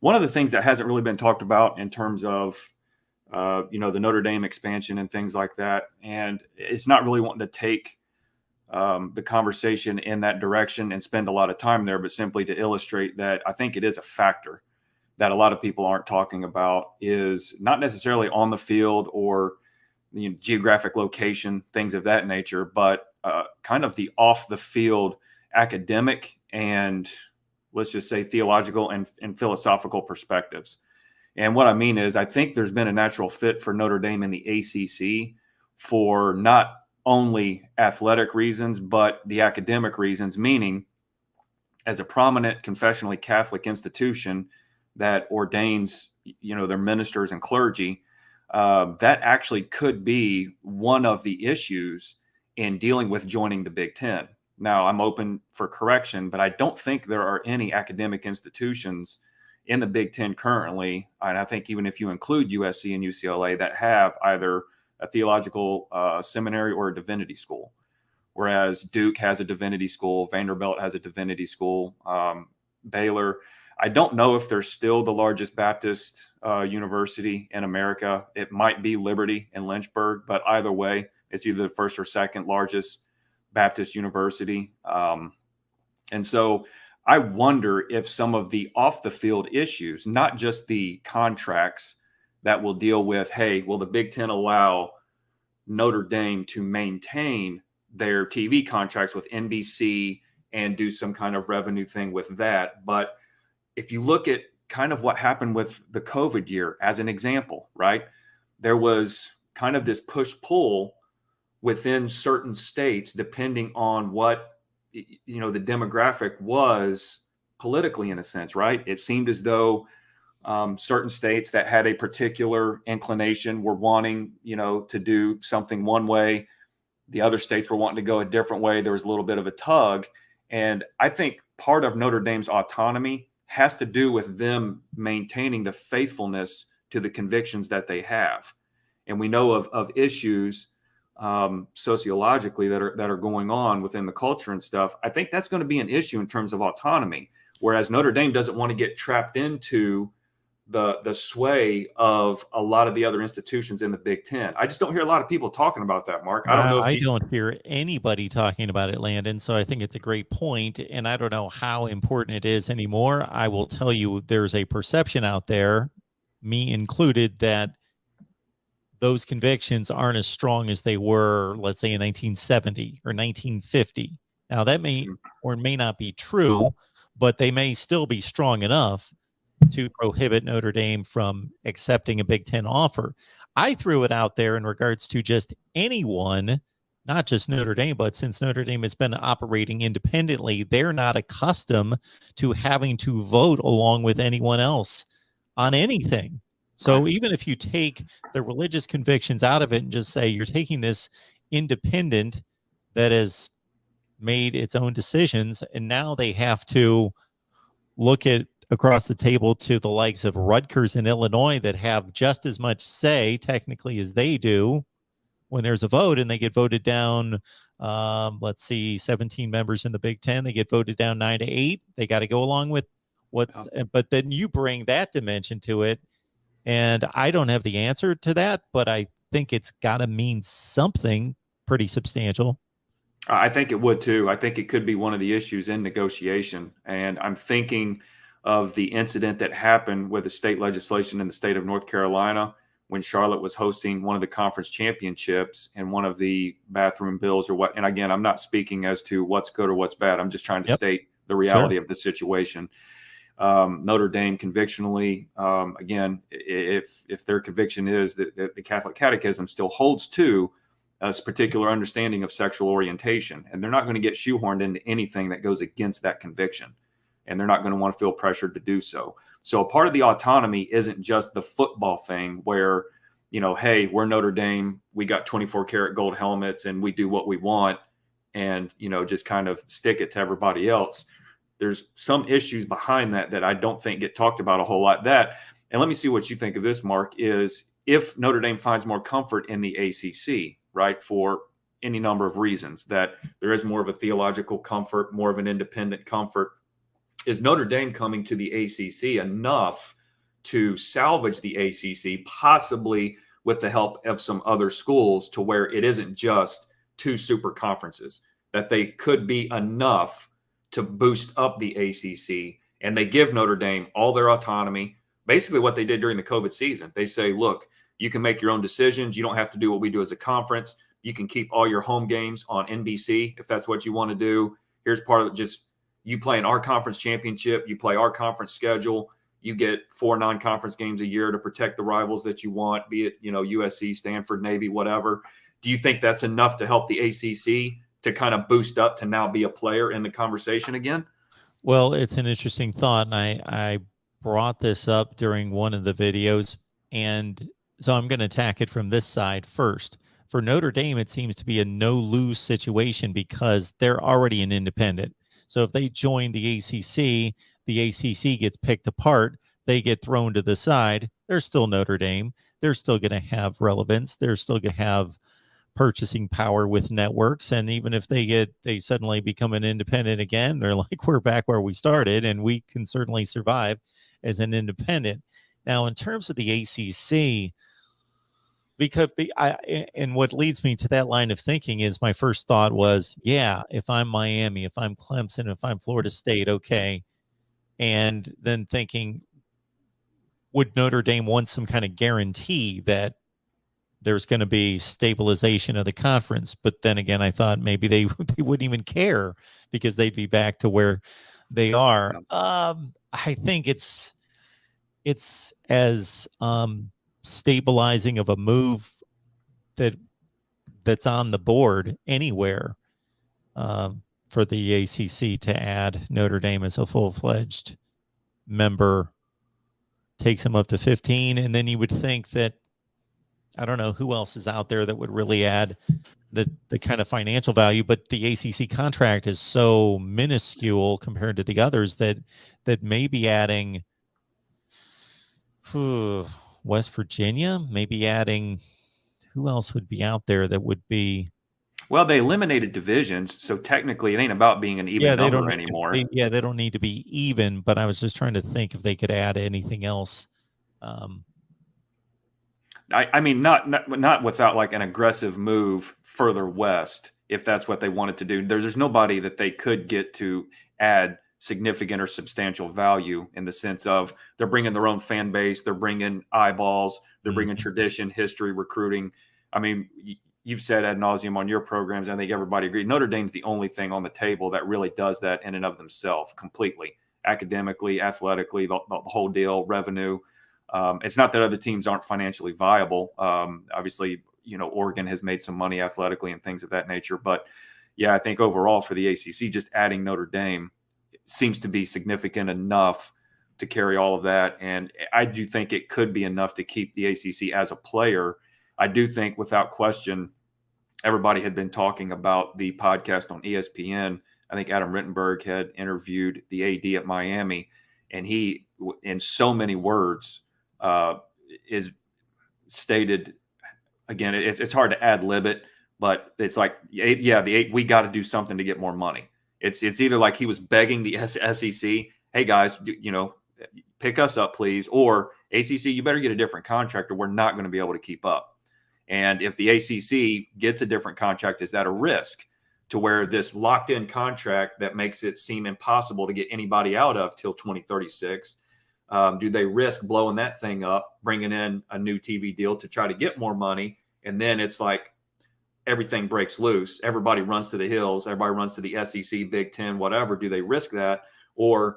one of the things that hasn't really been talked about in terms of, the Notre Dame expansion and things like that, and it's not really wanting to take the conversation in that direction and spend a lot of time there, but simply to illustrate that I think it is a factor that a lot of people aren't talking about, is not necessarily on the field or geographic location, things of that nature, but kind of the off the field academic and, let's just say, theological and philosophical perspectives. And what I mean is, I think there's been a natural fit for Notre Dame in the ACC for not only athletic reasons, but the academic reasons, meaning as a prominent confessionally Catholic institution that ordains, their ministers and clergy, that actually could be one of the issues in dealing with joining the Big Ten. Now, I'm open for correction, but I don't think there are any academic institutions in the Big Ten currently, and I think even if you include USC and UCLA, that have either a theological seminary or a divinity school. Whereas Duke has a divinity school, Vanderbilt has a divinity school, Baylor. I don't know if they're still the largest Baptist university in America. It might be Liberty in Lynchburg, but either way, it's either the first or second largest Baptist university. And so I wonder if some of the off the field issues, not just the contracts that will deal with, hey, will the Big Ten allow Notre Dame to maintain their TV contracts with NBC and do some kind of revenue thing with that? But if you look at kind of what happened with the COVID year as an example, right? There was kind of this push-pull within certain states, depending on what, the demographic was politically, in a sense, right? It seemed as though certain states that had a particular inclination were wanting, to do something one way. The other states were wanting to go a different way. There was a little bit of a tug. And I think part of Notre Dame's autonomy has to do with them maintaining the faithfulness to the convictions that they have. And we know of issues sociologically that are going on within the culture and stuff. I think that's going to be an issue in terms of autonomy, whereas Notre Dame doesn't want to get trapped into the sway of a lot of the other institutions in the Big Ten. I just don't hear a lot of people talking about that, Mark. I don't know if I don't hear anybody talking about it, Landon. So I think it's a great point, and I don't know how important it is anymore. I will tell you, there's a perception out there, me included, that those convictions aren't as strong as they were, let's say, in 1970 or 1950. Now, that may or may not be true, but they may still be strong enough to prohibit Notre Dame from accepting a Big Ten offer. I threw it out there in regards to just anyone, not just Notre Dame, but since Notre Dame has been operating independently, they're not accustomed to having to vote along with anyone else on anything. So even if you take the religious convictions out of it and just say you're taking this independent that has made its own decisions, and now they have to look at across the table to the likes of Rutgers and Illinois that have just as much say technically as they do when there's a vote, and they get voted down. Let's see, 17 members in the Big Ten, they get voted down 9-8. They got to go along with but then you bring that dimension to it. And I don't have the answer to that, but I think it's got to mean something pretty substantial. I think it would too. I think it could be one of the issues in negotiation. And I'm thinking of the incident that happened with the state legislation in the state of North Carolina when Charlotte was hosting one of the conference championships, and one of the bathroom bills or what. And again, I'm not speaking as to what's good or what's bad. I'm just trying to state the reality of the situation. Notre Dame convictionally, again, if their conviction is that the Catholic Catechism still holds to a particular understanding of sexual orientation, and they're not going to get shoehorned into anything that goes against that conviction, and they're not going to want to feel pressured to do so. So a part of the autonomy isn't just the football thing where, hey, we're Notre Dame, we got 24 karat gold helmets and we do what we want and, just kind of stick it to everybody else. There's some issues behind that I don't think get talked about a whole lot. And let me see what you think of this, Mark, is if Notre Dame finds more comfort in the ACC, right, for any number of reasons, that there is more of a theological comfort, more of an independent comfort, is Notre Dame coming to the ACC enough to salvage the ACC, possibly with the help of some other schools, to where it isn't just two super conferences, that they could be enough to boost up the ACC. And they give Notre Dame all their autonomy. Basically, what they did during the COVID season, they say, look, you can make your own decisions. You don't have to do what we do as a conference. You can keep all your home games on NBC if that's what you want to do. Here's part of it. Just you play in our conference championship. You play our conference schedule. You get 4 non-conference games a year to protect the rivals that you want, be it, USC, Stanford, Navy, whatever. Do you think that's enough to help the ACC to kind of boost up to now be a player in the conversation again? Well, it's an interesting thought, and I brought this up during one of the videos, and so I'm going to attack it from this side first. For Notre Dame, it seems to be a no-lose situation because they're already an independent. So if they join the ACC gets picked apart, they get thrown to the side. They're still Notre Dame. They're still going to have relevance. They're still going to have purchasing power with networks. And even if they suddenly become an independent again, they're like, we're back where we started, and we can certainly survive as an independent. Now, in terms of the ACC, and what leads me to that line of thinking is my first thought was, yeah, if I'm Miami, if I'm Clemson, if I'm Florida State, okay. And then thinking, would Notre Dame want some kind of guarantee that there's going to be stabilization of the conference? But then again, I thought maybe they wouldn't even care because they'd be back to where they are. I think it's as stabilizing of a move that's on the board anywhere for the ACC to add Notre Dame as a full-fledged member. Takes them up to 15, and then you would think that, I don't know who else is out there that would really add the kind of financial value, but the ACC contract is so minuscule compared to the others that maybe adding West Virginia, maybe adding, who else would be out there that would be? Well, they eliminated divisions, so technically it ain't about being an even number anymore. They don't need to be even, but I was just trying to think if they could add anything else. I mean, not without like an aggressive move further west, if that's what they wanted to do. There's nobody that they could get to add significant or substantial value, in the sense of they're bringing their own fan base, they're bringing eyeballs, they're bringing tradition, history, recruiting. I mean, you've said ad nauseum on your programs, and I think everybody agrees, Notre Dame's the only thing on the table that really does that in and of themselves completely, academically, athletically, the whole deal, revenue. It's not that other teams aren't financially viable. Obviously, Oregon has made some money athletically and things of that nature. But yeah, I think overall for the ACC, just adding Notre Dame seems to be significant enough to carry all of that. And I do think it could be enough to keep the ACC as a player. I do think, without question, everybody had been talking about the podcast on ESPN. I think Adam Rittenberg had interviewed the AD at Miami, and he, in so many words, is stated, again, it's hard to ad lib it, but it's like, yeah, we got to do something to get more money. It's either like he was begging the SEC, hey guys, pick us up, please, or ACC, you better get a different contract or we're not going to be able to keep up. And if the ACC gets a different contract, is that a risk to where this locked in contract that makes it seem impossible to get anybody out of till 2036? Do they risk blowing that thing up, bringing in a new TV deal to try to get more money? And then it's like everything breaks loose. Everybody runs to the hills. Everybody runs to the SEC, Big Ten, whatever. Do they risk that? Or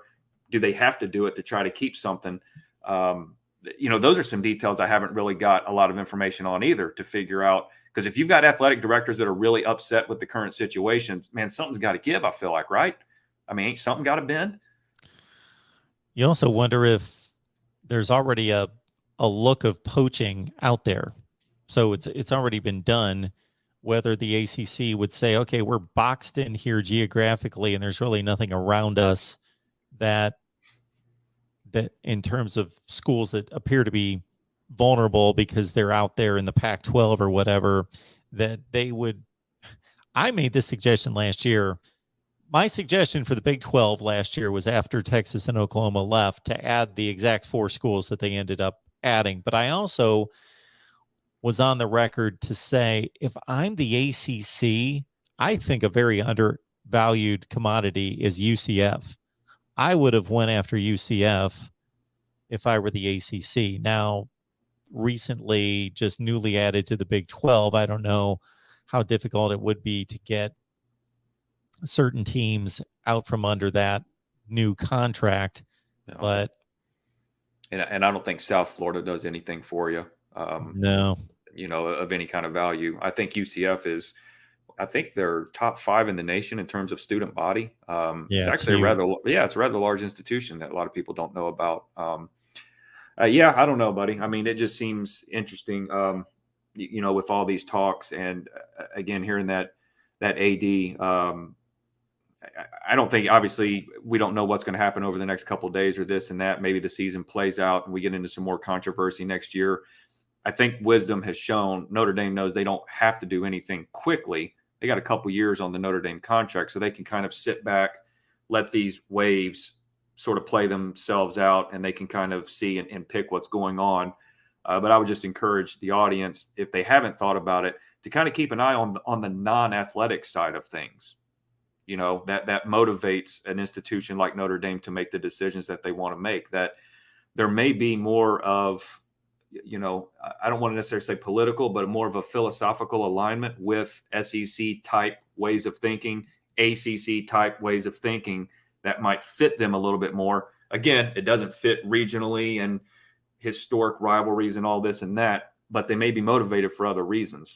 do they have to do it to try to keep something? Those are some details I haven't really got a lot of information on either to figure out. Because if you've got athletic directors that are really upset with the current situation, man, something's got to give, I feel like, right? I mean, ain't something got to bend? You also wonder if there's already a look of poaching out there. So it's already been done, whether the ACC would say, okay, we're boxed in here geographically and there's really nothing around us that in terms of schools that appear to be vulnerable because they're out there in the Pac-12 or whatever, that they would. I made this suggestion last year. my suggestion for the Big 12 last year was after Texas and Oklahoma left to add the exact 4 schools that they ended up adding. But I also was on the record to say, if I'm the ACC, I think a very undervalued commodity is UCF. I would have went after UCF if I were the ACC. Now, recently, just newly added to the Big 12, I don't know how difficult it would be to get certain teams out from under that new contract. You know? But and I don't think South Florida does anything for you. No, you know, of any kind of value. I think UCF is, I think they're top 5 in the nation in terms of student body. It's actually it's a rather large institution that a lot of people don't know about. Yeah, I don't know, buddy. I mean, it just seems interesting, you know, with all these talks, and again, hearing that AD. I don't think, obviously, we don't know what's going to happen over the next couple of days or this and that. Maybe the season plays out and we get into some more controversy next year. I think wisdom has shown Notre Dame knows they don't have to do anything quickly. They got a couple years on the Notre Dame contract, so they can kind of sit back, let these waves sort of play themselves out, and they can kind of see and pick what's going on. But I would just encourage the audience, if they haven't thought about it, to kind of keep an eye on the non-athletic side of things. You know, that motivates an institution like Notre Dame to make the decisions that they want to make, that there may be more of, you know, I don't want to necessarily say political, but more of a philosophical alignment with SEC type ways of thinking, ACC type ways of thinking that might fit them a little bit more. Again, it doesn't fit regionally and historic rivalries and all this and that, but they may be motivated for other reasons.